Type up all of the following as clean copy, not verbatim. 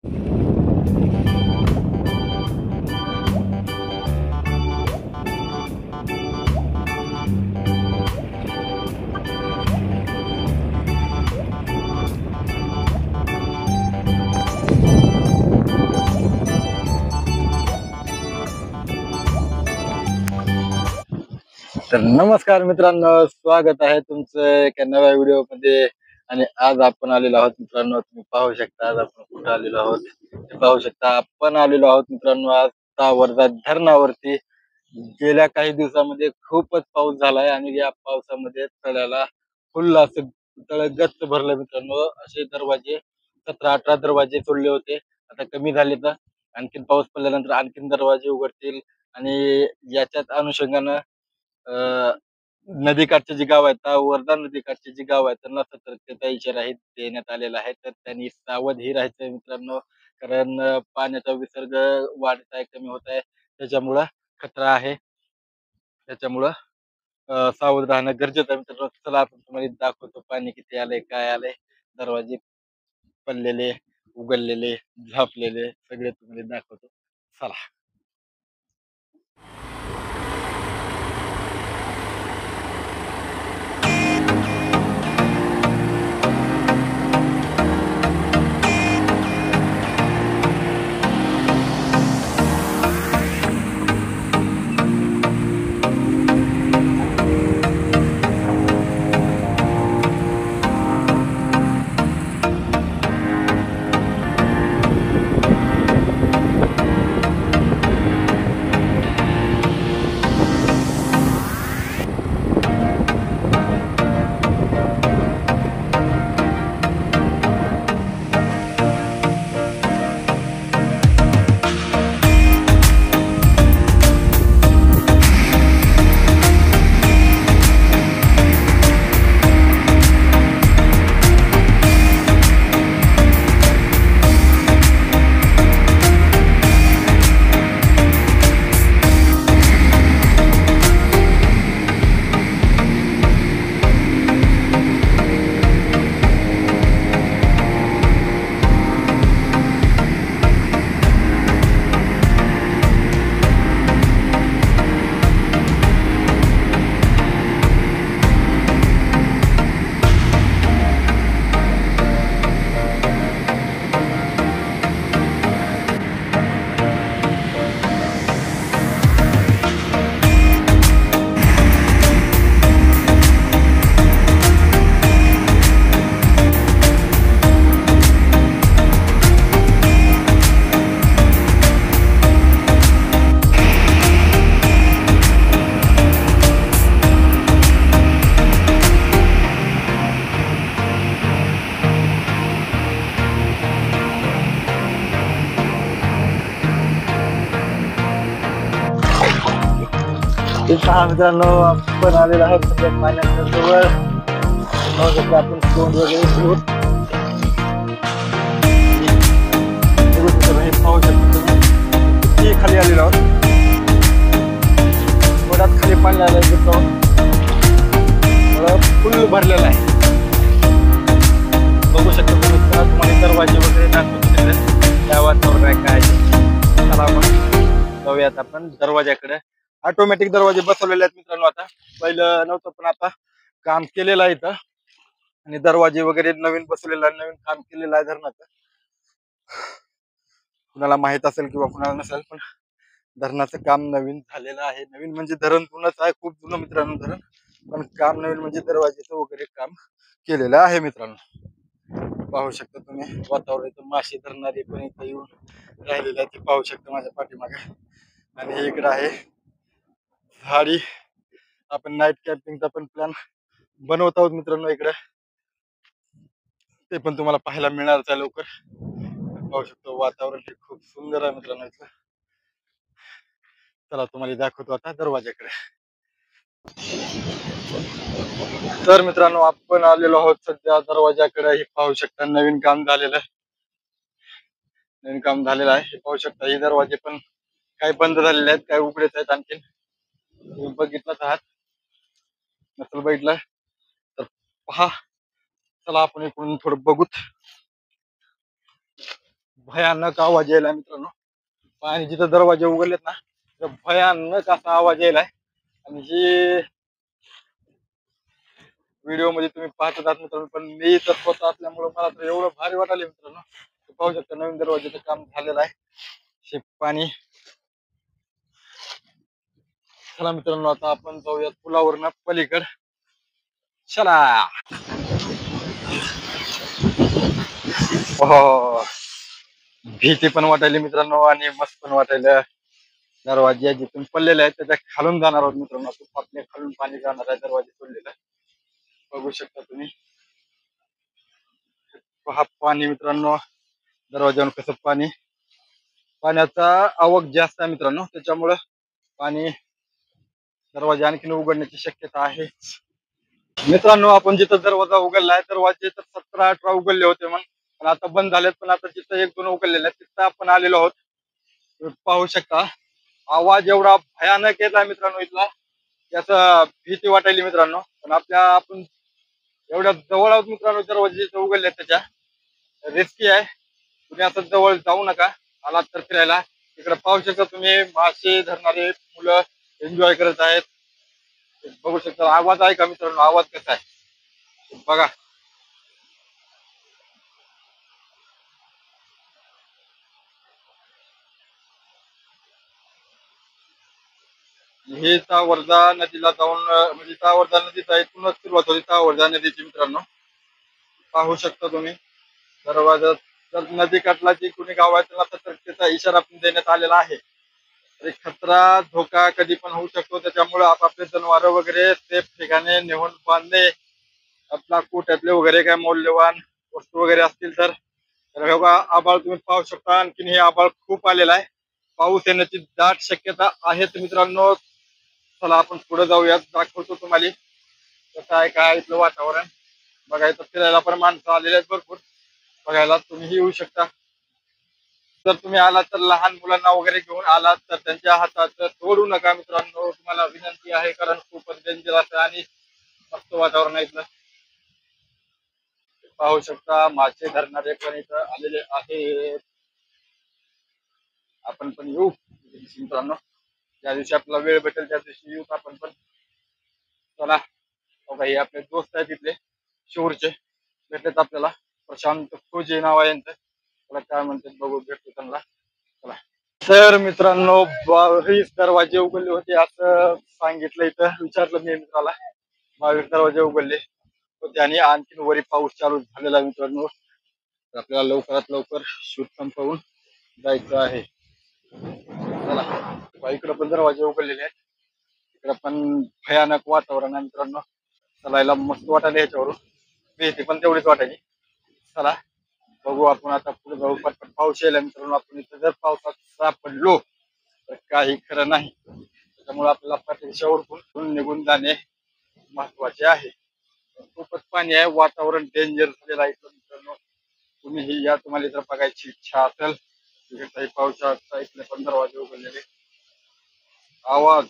तर नमस्कार मित्रांनो, स्वागत आहे तुमचं एका नव्या व्हिडिओ मध्ये. आणि आज आपण आलेलो आहोत मित्रांनो, तुम्ही पाहू शकता आज आपण कुठे आलेलो आहोत. ते पाहू शकता आपण आलेलो आहोत मित्रांनो आज वर्धा धरणावरती. गेल्या काही दिवसामध्ये खूपच पाऊस झालाय आणि या पावसामध्ये तळ्याला फुल असं तळ गच्च भरलं मित्रांनो. असे दरवाजे 17-18 दरवाजे सोडले होते, आता कमी झाले. तर आणखीन पाऊस पडल्यानंतर आणखीन दरवाजे उघडतील. आणि याच्याच अनुषंगानं नदीकाठचे जी गाव आहेत, वर्धा नदीकाठची जी गाव आहेत त्यांना सतर्कतेचा इशारा देण्यात आलेला आहे. तर त्यांनी सावधही राहायचं मित्रांनो, कारण पाण्याचा विसर्ग वाढत आहे, कमी होत आहे, त्याच्यामुळं खतरा आहे. त्याच्यामुळं सावध राहणं गरजेचं आहे मित्रांनो. चला आपण तुम्हाला दाखवतो पाणी किती आलंय, काय आलंय. दरवाजे पडलेले, उघडलेले, झापलेले सगळे तुम्हाला दाखवतो. चला. पहा मित्रांनो, आपण आलेलो आहोत सध्या पाण्याच्या जवळ. आपण तोंड वगैरे धुवून पाहू शकतो तुम्ही खाली आलेलो आहोत. थोड्यात खाली पाणी आलंय, फुल भरलेला आहे. बघू शकतो तुम्ही. तुम्हाला दरवाजे वगैरे दाखवतो त्या वातावरण आहे काय. चला मग जाऊयात आपण दरवाजाकडे. ऑटोमॅटिक दरवाजे बसवलेले आहेत मित्रांनो. आता पहिलं नव्हतं, पण आता काम केलेलं आहे इथं. आणि दरवाजे वगैरे नवीन बसवलेलं आहे, नवीन काम केलेलं आहे धरणाचं. कुणाला माहित असेल किंवा कुणाला नसेल, पण धरणाचं काम नवीन झालेलं आहे. नवीन म्हणजे धरण जुनच आहे, खूप जुनं मित्रांनो धरण. पण काम नवीन म्हणजे दरवाजेचं वगैरे काम केलेलं आहे मित्रांनो. पाहू शकता तुम्ही वातावरण. इथं मासे धरणारे पण इथं येऊन राहिलेले आहे, ते पाहू शकता माझ्या पाठीमागे. आणि इकडे आहे झाडी. आपण नाईट कॅम्पिंगचा पण प्लॅन बनवत आहोत मित्रांनो इकडे. ते पण तुम्हाला पाहायला मिळणार आहे लवकर. पाहू शकतो वातावरण हे खूप सुंदर आहे मित्रांनो इथलं. चला तुम्हाला दाखवतो आता दरवाजाकडे. तर मित्रांनो, आपण आलेलो आहोत सध्या दरवाजाकडे. हे पाहू शकता नवीन काम झालेलं आहे. नवीन काम झालेलं आहे, हे पाहू शकता. हे दरवाजे पण काही बंद झालेले आहेत, काही उघडेच आहेत. आणखीन तुम्ही बघितलंच आहात, नसल बघितलं तर पहा. चला आपण इकडून थोडं भयानक आवाज यायला मित्रांनो. पाणी जिथं दरवाजे उघडलेत ना तर भयानक असा आवाज यायलाय. आणि ही व्हिडिओ मध्ये तुम्ही पाहत आहात मित्रांनो, पण मी तर स्वतः असल्यामुळे मला तर एवढं भारी वाटायला मित्रांनो. पाहू शकता नवीन दरवाजाचं काम झालेलं आहे. हे पाणी. चला मित्रांनो आता आपण जाऊयात पुलावरनं पलीकड. चला. हो, भीती पण वाटायली मित्रांनो आणि मस्त पण वाटायला. दरवाजे जिथून पडलेले आहेत त्याच्या खालून जाणार आहोत मित्रांनो. आपल्या खालून पाणी जाणार आहे दरवाजे सोडलेलं. बघू शकता तुम्ही. पहा पाणी मित्रांनो, दरवाजावरून कसं पाणी. पाण्याचा आवक जास्त आहे मित्रांनो, त्याच्यामुळं पाणी दरवाजा आणखीन उघडण्याची शक्यता आहे. मित्रांनो आपण जिथं दरवाजा उघडलाय दरवाजे तर 17-18 उघडले होते मग, पण आता बंद झालेत. पण आता जिथं 1-2 उघडलेले आहेत तिथं आपण आलेलो आहोत. तुम्ही पाहू शकता आवाज एवढा भयानक येत आहे मित्रांनो इथला, याचा भीती वाटायली मित्रांनो. पण आपण एवढ्या जवळ आहोत मित्रांनो, दरवाजे जिथं उघडले त्याच्या रिस्की आहे. तुम्ही आता जवळ जाऊ नका. आलात तर फिरायला. इकडे पाहू शकता तुम्ही मासे धरणारे मुलं एन्जॉय करत आहेत. बघू शकता आवाज आहे का मित्रांनो, आवाज कसा आहे बघा. हे तावर्धा नदीला जाऊन म्हणजे तावर्धा नदीचा इथूनच सुरुवात होती तावर्धा नदीची मित्रांनो. पाहू शकता तुम्ही दरवाजा. जर नदी काठला कुणी गाव आहे त्याला सतर्कतेचा इशारा पण देण्यात आलेला आहे. तरी खतरा धोका कधी पण होऊ शकतो, त्याच्यामुळे आपापले जनावर वगैरे सेफ ठिकाणी नेऊन बांधणे. आपला कुट्यातले वगैरे काय मौल्यवान वस्तू वगैरे असतील तर आबाळ तुम्ही पाहू शकता. आणखीन हे आबाळ खूप आलेलं आहे. पाऊस येण्याची दाट शक्यता आहे मित्रांनो. चला आपण पुढे जाऊयात, दाखवतो तुम्हाला कसं आहे काय इथलं वातावरण. बघायचं फिरायला पण माणसं आलेले आहेत भरपूर. बघायला तुम्हीही येऊ शकता. जर तुम्ही आलात तर लहान मुलांना वगैरे घेऊन आलात तर त्यांच्या हातात सोडू नका मित्रांनो, तुम्हाला विनंती आहे. कारण खूपच डेंजरस आहे आणि मस्त वातावरण आहे इथलं. पाहू शकता मासे धरणारे पण इथं आलेले आहेत. आपण पण येऊ मित्रांनो, ज्या दिवशी आपल्याला वेळ भेटेल त्या दिवशी येऊ आपण पण. चला बघा हे आपले दोस्त आहेत तिथले शिवरचे, भेटलेत आपल्याला. प्रशांत खोजे नाव आहे यांचं. त्याला काय म्हणतात बघू, भेटतो त्यांना. चला. तर मित्रांनो 22 दरवाजे उघडले होते असं सांगितलं. इथं विचारलं मी मित्राला, 22 दरवाजे उघडले होते आणि आणखीन वरी पाऊस चालू झालेला मित्रांनो. आपल्याला लवकरात लवकर शूट संपवून जायचं आहे. चला इकडे पण दरवाजे उघडलेले आहेत. इकडे पण भयानक वातावरण आहे मित्रांनो. चलायला मस्त वाटायला याच्यावरून, भीती पण तेवढीच वाटायची. चला बघू आपण आता पुढे जाऊ. पटपट पाऊस यायला मित्रांनो. आपण इथे जर पावसात सापडलो तर काही खरं नाही. त्याच्यामुळे आपल्याला प्रत्यक्षावर निघून जाणे महत्वाचे आहे. खूपच पाणी आहे, वातावरण डेंजर झालेलं आहे मित्रांनो. तुम्ही या, तुम्हाला जर बघायची इच्छा असेल तिकडे पावसाचा इथले पण दरवाजे उघडलेले. आवाज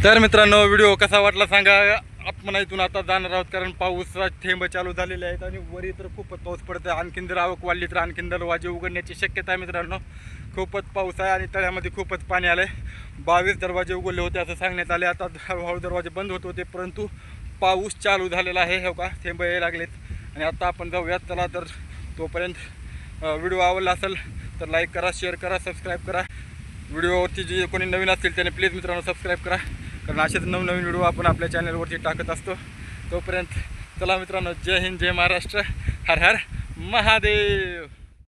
तर मित्रांनो व्हिडिओ कसा वाटला सांगा. आपण इथून आता जाणार आहोत कारण पाऊस थेंब चालू झालेले आहेत आणि वरी तर खूपच पाऊस पडतो. आणखीन जर आवक वाढली तर आणखीन दरवाजे उघडण्याची शक्यता आहे मित्रांनो. खूपच पाऊस आहे आणि तळ्यामध्ये खूपच पाणी आलंय. 22 दरवाजे उघडले होते असं सांगण्यात आले. आता हळूहळू दरवाजे बंद होत होते परंतु पाऊस चालू झालेला आहे. हो का, थेंब यायला लागलेत. आणि आता आपण जाऊयात. चला तर तोपर्यंत व्हिडिओ आवडला असेल तर लाईक करा, शेअर करा, सबस्क्राईब करा. व्हिडिओवरती जे कोणी नवीन असतील त्याने प्लीज मित्रांनो सबस्क्राईब करा, कारण असेच नवनवीन व्हिडिओ आपण आपल्या चॅनलवरती टाकत असतो. तोपर्यंत चला मित्रांनो, जय हिंद, जय महाराष्ट्र, हर हर महादेव.